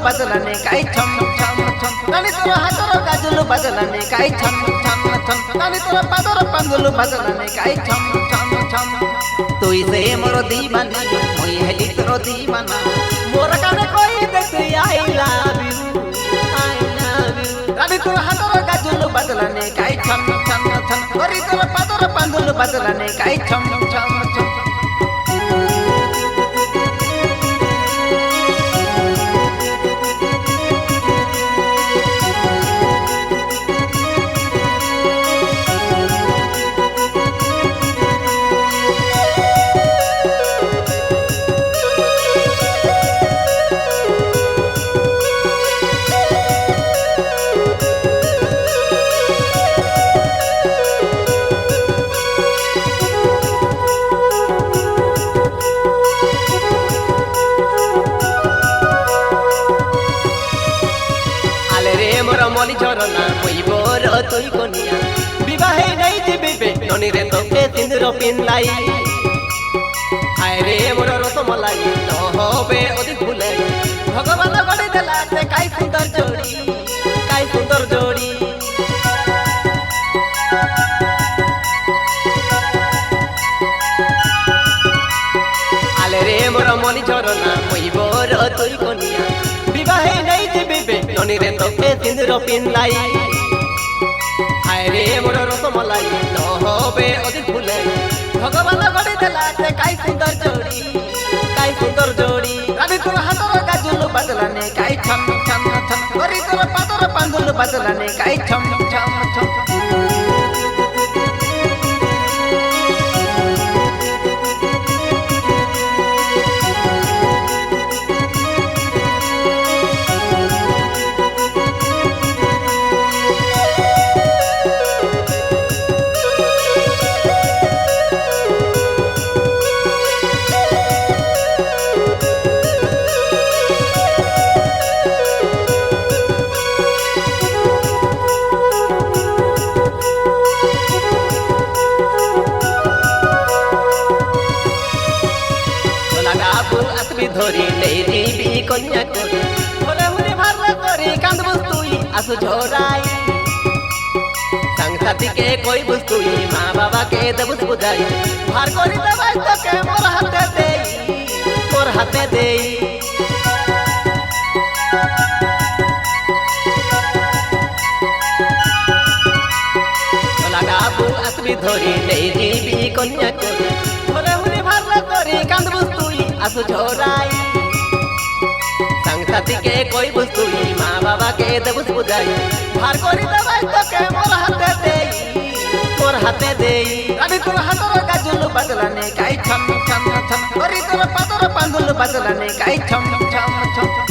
बजलाने काय छम छम छम रानी तोर हातर गाजुल बजलाने काय छम छम छम रानी तोर पादर पंदुल बजलाने काय छम छम छम तुई से मोर दीवाना मोई हेली तोर दीवाना मोर काने कोई देते आई लव यू रानी तोर हातर गाजुल बजलाने काय छम छम छम रानी तोर पादर पंदुल बजलाने काय छम छम छम मनी झरना मुई बोर तुई कनिया विवाहे नहीं जीबे ननी रे तोके सिंदूर पिनलाई हाय रे मोर रसमलाई न होबे अधिक भूले भगवान गड़ी देला से काई सुंदर जोड़ी आले रे मोर मनी झरना मुई बोर तुई कनिया विवाहे नहीं जीबे ननी रे तोके सिंदूर पिनलाई हाय रे मोर रसमलाई न होबे अधिक भूले भगवान गड़ी देला से काई सुंदर जोड़ी रानी तोर हातर गाजुल बजलाने काई छम छम छम रानी तोर पादर पंदुल बजलाने काई छम छम छम धरी नहीं दीबी कन्या कोरी होरे होरे मारले कोरी कांद बस्तुई आसु झोराई संग साथी के कोई बस्तुई माँ बाबा के दबुस बुझाई भार कोरी दबाई तो के मोर हाथे देई लगा बु असली धरी नहीं दीबी कन्या कोरी होरे होरे मारले कोरी कांद बस्तुई आसु झोराई संग साथी के कोई बस्तुई माँ बाबा के दबुस बुझाई भार कोरी दबाई तो के मोर हाथे देई रानी तोर हातर गाजुल बजलाने काई छम छम छम रानी तोर पादर पंदुल बजलाने काई छम छम छम